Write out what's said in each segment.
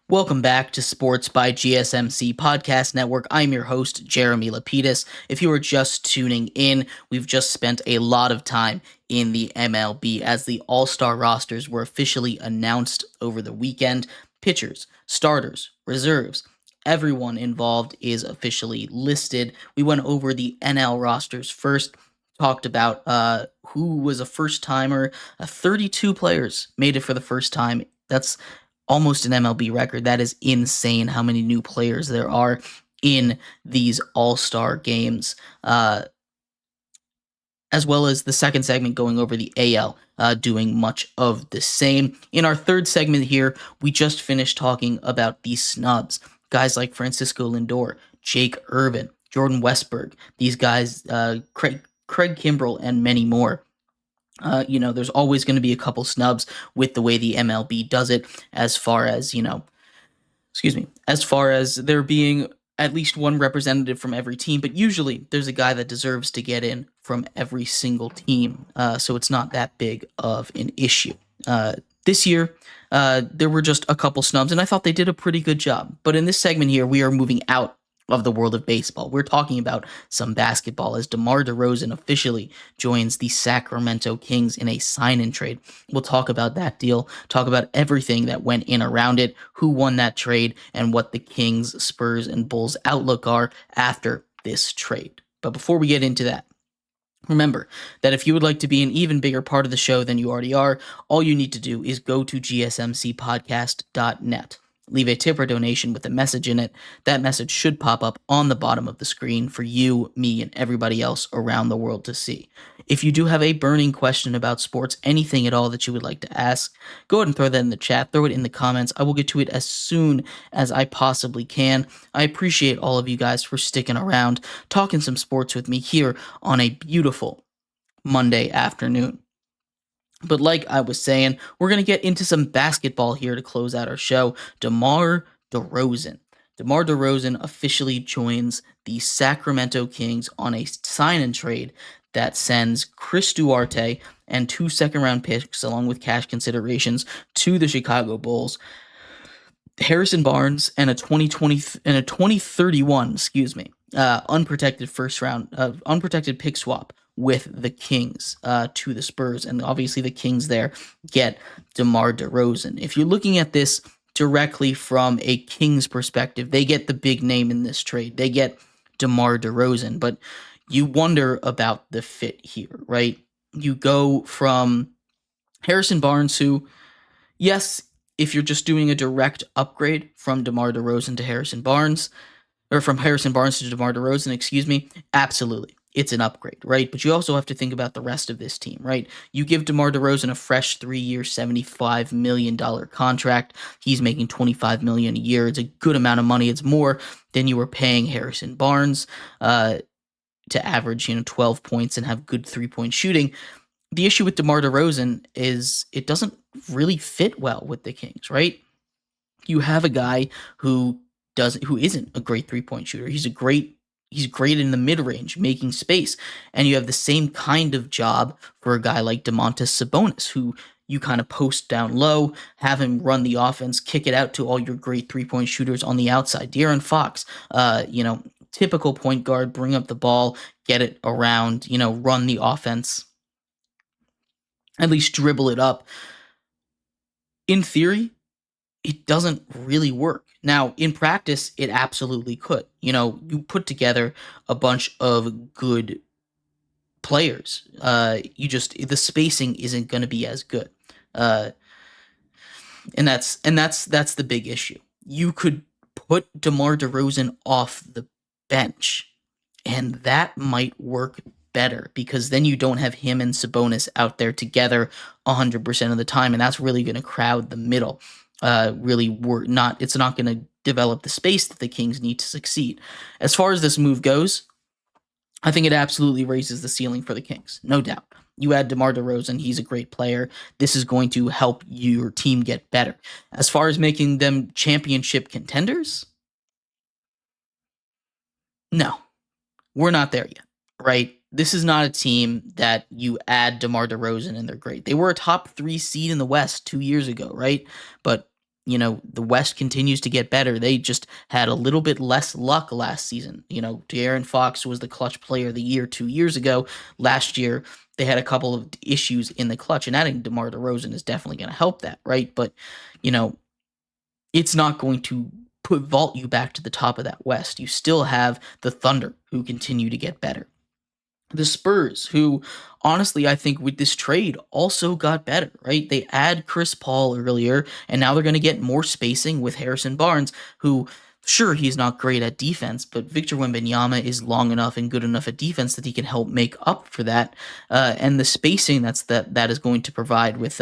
Welcome back to Sports by GSMC Podcast Network. I'm your host, Jeremy Lapidus. If you are just tuning in, we've just spent a lot of time in the MLB as the All-Star rosters were officially announced over the weekend. Pitchers, starters, reserves, everyone involved is officially listed. We went over the NL rosters first, talked about who was a first-timer. 32 players made it for the first time. That's almost an MLB record. That is insane how many new players there are in these All-Star games. As well as the second segment going over the AL, doing much of the same. In our third segment here, we just finished talking about the snubs. Guys like Francisco Lindor, Jake Irvin, Jordan Westburg, these guys, Craig Kimbrell, and many more. There's always going to be a couple snubs with the way the MLB does it, as far as there being at least one representative from every team, but usually there's a guy that deserves to get in from every single team, so it's not that big of an issue. This year, there were just a couple snubs, and I thought they did a pretty good job. But in this segment here, we are moving out of the world of baseball. We're talking about some basketball as DeMar DeRozan officially joins the Sacramento Kings in a sign-and trade. We'll talk about that deal, talk about everything that went in around it, who won that trade, and what the Kings, Spurs, and Bulls outlook are after this trade. But before we get into that, remember that if you would like to be an even bigger part of the show than you already are, all you need to do is go to gsmcpodcast.net. Leave a tip or donation with a message in it. That message should pop up on the bottom of the screen for you, me, and everybody else around the world to see. If you do have a burning question about sports, anything at all that you would like to ask, go ahead and throw that in the chat, throw it in the comments. I will get to it as soon as I possibly can. I appreciate all of you guys for sticking around, talking some sports with me here on a beautiful Monday afternoon. But like I was saying, we're going to get into some basketball here to close out our show. DeMar DeRozan. DeMar DeRozan officially joins the Sacramento Kings on a sign-and trade that sends Chris Duarte and 2 second-round picks, along with cash considerations, to the Chicago Bulls. Harrison Barnes and a 2031, unprotected unprotected pick swap with the Kings to the Spurs, and obviously the Kings there get DeMar DeRozan. If you're looking at this directly from a Kings perspective, they get the big name in this trade. They get DeMar DeRozan, but you wonder about the fit here, right? You go from Harrison Barnes, who, yes, if you're just doing a direct upgrade from DeMar DeRozan to Harrison Barnes, or from Harrison Barnes to DeMar DeRozan, absolutely. It's an upgrade, right? But you also have to think about the rest of this team, right? You give DeMar DeRozan a fresh 3-year, $75 million contract. He's making $25 million a year. It's a good amount of money. It's more than you were paying Harrison Barnes to average, 12 points and have good three-point shooting. The issue with DeMar DeRozan is it doesn't really fit well with the Kings, right? You have a guy who isn't a great three-point shooter. He's great in the mid-range, making space. And you have the same kind of job for a guy like Domantas Sabonis, who you kind of post down low, have him run the offense, kick it out to all your great three-point shooters on the outside. De'Aaron Fox, typical point guard, bring up the ball, get it around, run the offense, at least dribble it up. In theory, it doesn't really work. Now, in practice, it absolutely could. You put together a bunch of good players. The spacing isn't going to be as good. And that's the big issue. You could put DeMar DeRozan off the bench, and that might work better because then you don't have him and Sabonis out there together 100% of the time, and that's really going to crowd the middle. It's not going to develop the space that the Kings need to succeed. As far as this move goes, I think it absolutely raises the ceiling for the Kings, no doubt. You add DeMar DeRozan, he's a great player. This is going to help your team get better. As far as making them championship contenders, no, we're not there yet, right? This is not a team that you add DeMar DeRozan and they're great. They were a top 3 seed in the West 2 years ago, right? But the West continues to get better. They just had a little bit less luck last season. De'Aaron Fox was the clutch player of the year 2 years ago. Last year, they had a couple of issues in the clutch, and adding DeMar DeRozan is definitely going to help that, right? But, it's not going to put vault you back to the top of that West. You still have the Thunder, who continue to get better. The Spurs, who honestly, I think with this trade also got better, right? They add Chris Paul earlier, and now they're going to get more spacing with Harrison Barnes, who, sure, he's not great at defense, but Victor Wembanyama is long enough and good enough at defense that he can help make up for that. And the spacing that is going to provide with,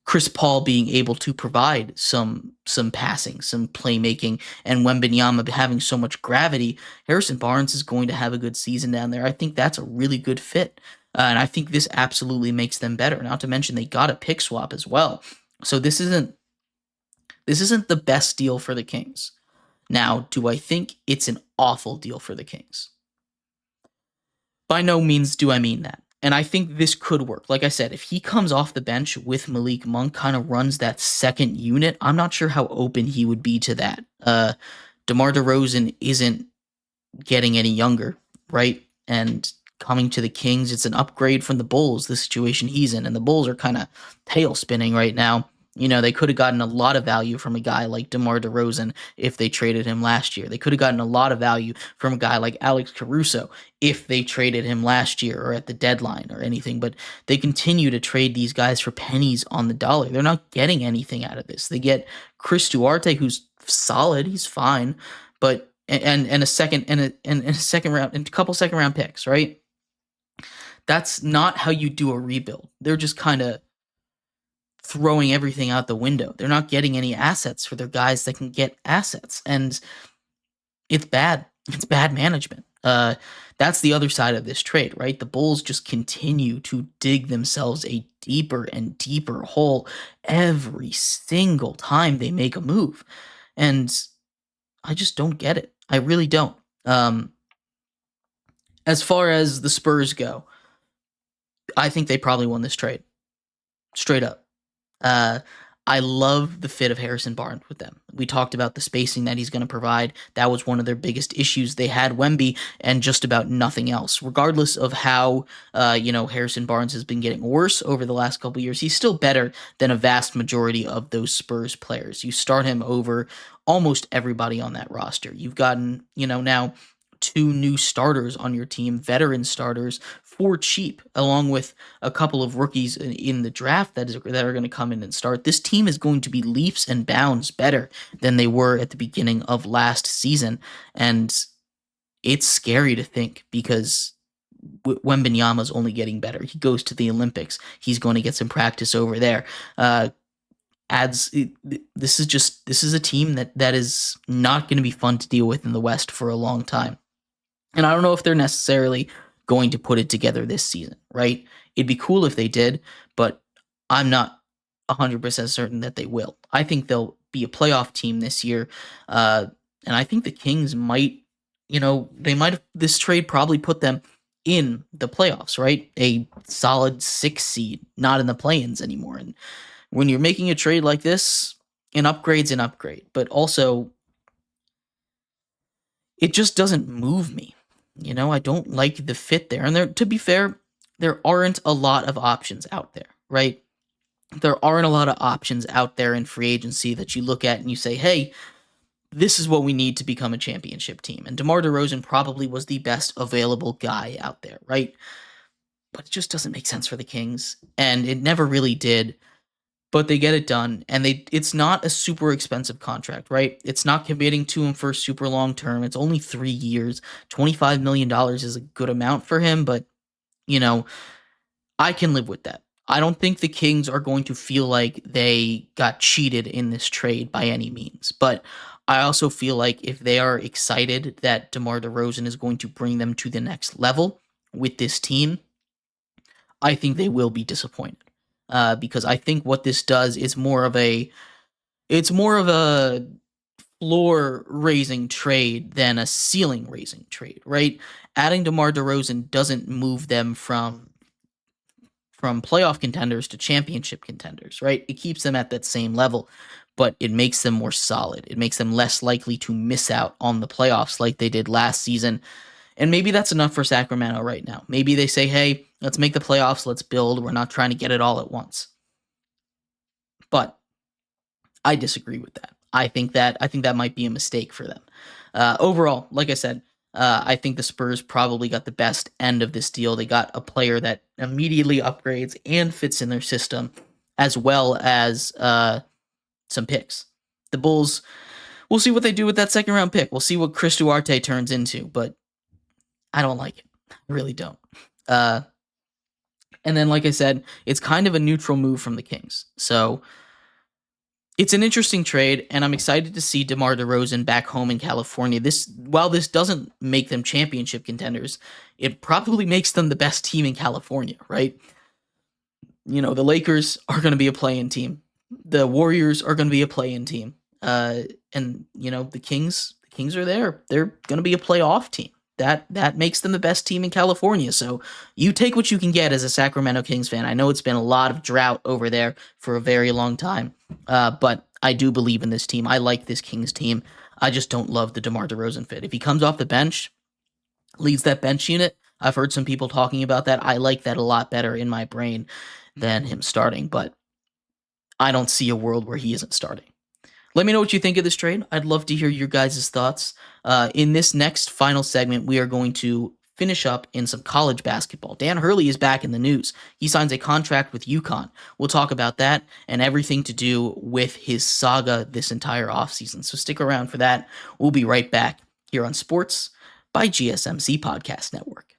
Chris Paul being able to provide some passing, some playmaking, and Wembanyama having so much gravity, Harrison Barnes is going to have a good season down there. I think that's a really good fit, and I think this absolutely makes them better. Not to mention they got a pick swap as well, so this isn't the best deal for the Kings. Now, do I think it's an awful deal for the Kings? By no means do I mean that. And I think this could work. Like I said, if he comes off the bench with Malik Monk, kind of runs that second unit, I'm not sure how open he would be to that. DeMar DeRozan isn't getting any younger, right? And coming to the Kings, it's an upgrade from the Bulls, the situation he's in. And the Bulls are kind of tail spinning right now. They could have gotten a lot of value from a guy like DeMar DeRozan if they traded him last year. They could have gotten a lot of value from a guy like Alex Caruso if they traded him last year or at the deadline or anything. But they continue to trade these guys for pennies on the dollar. They're not getting anything out of this. They get Chris Duarte, who's solid. He's fine, but and a second and a second round and a couple second round picks, right? That's not how you do a rebuild. They're just kind of throwing everything out the window. They're not getting any assets for their guys that can get assets, and it's bad. It's bad management. That's the other side of this trade, right? The Bulls just continue to dig themselves a deeper and deeper hole every single time they make a move, and I just don't get it. I really don't. As far as the Spurs go, I think they probably won this trade. Straight up. I love the fit of Harrison Barnes with them. We talked about the spacing that he's going to provide. That was one of their biggest issues. They had Wemby and just about nothing else. Regardless of how, Harrison Barnes has been getting worse over the last couple years, he's still better than a vast majority of those Spurs players. You start him over almost everybody on that roster. You've gotten, now two new starters on your team, veteran starters, for cheap, along with a couple of rookies in the draft that are going to come in and start. This team is going to be leaps and bounds better than they were at the beginning of last season, and it's scary to think because Wembanyama's only getting better. He goes to the Olympics. He's going to get some practice over there. This is a team that is not going to be fun to deal with in the West for a long time. And I don't know if they're necessarily going to put it together this season, right? It'd be cool if they did, but I'm not 100% certain that they will. I think they'll be a playoff team this year, and I think the Kings might, this trade probably put them in the playoffs, right? A solid 6 seed, not in the play-ins anymore. And when you're making a trade like this, an upgrade's an upgrade, but also it just doesn't move me. I don't like the fit there. And to be fair, there aren't a lot of options out there, right? There aren't a lot of options out there in free agency that you look at and you say, hey, this is what we need to become a championship team. And DeMar DeRozan probably was the best available guy out there, right? But it just doesn't make sense for the Kings. And it never really did. But they get it done, and it's not a super expensive contract, right? It's not committing to him for super long term. It's only 3 years. $25 million is a good amount for him, but, I can live with that. I don't think the Kings are going to feel like they got cheated in this trade by any means, but I also feel like if they are excited that DeMar DeRozan is going to bring them to the next level with this team, I think they will be disappointed. Because I think what this does is more of a floor raising trade than a ceiling raising trade, right? Adding DeMar DeRozan doesn't move them from from playoff contenders to championship contenders, right? It keeps them at that same level, but it makes them more solid. It makes them less likely to miss out on the playoffs like they did last season. And maybe that's enough for Sacramento right now. Maybe they say, hey, let's make the playoffs. Let's build. We're not trying to get it all at once. But I disagree with that. I think that might be a mistake for them. Overall, like I said, I think the Spurs probably got the best end of this deal. They got a player that immediately upgrades and fits in their system, as well as some picks. The Bulls, we'll see what they do with that second round pick. We'll see what Chris Duarte turns into, but I don't like it. I really don't. And then, like I said, it's kind of a neutral move from the Kings. So it's an interesting trade, and I'm excited to see DeMar DeRozan back home in California. While this doesn't make them championship contenders, it probably makes them the best team in California, right? You know, the Lakers are going to be a play-in team. The Warriors are going to be a play-in team. And, you know, the Kings are there. They're going to be a playoff team. That makes them the best team in California. So you take what you can get as a Sacramento Kings fan. I know it's been a lot of drought over there for a very long time, but I do believe in this team. I like this Kings team. I just don't love the DeMar DeRozan fit. If he comes off the bench, leads that bench unit, I've heard some people talking about that. I like that a lot better in my brain than him starting, but I don't see a world where he isn't starting. Let me know what you think of this trade. I'd love to hear your guys' thoughts. In this next final segment, we are going to finish up in some college basketball. Dan Hurley is back in the news. He signs a contract with UConn. We'll talk about that and everything to do with his saga this entire offseason. So stick around for that. We'll be right back here on Sports by GSMC Podcast Network.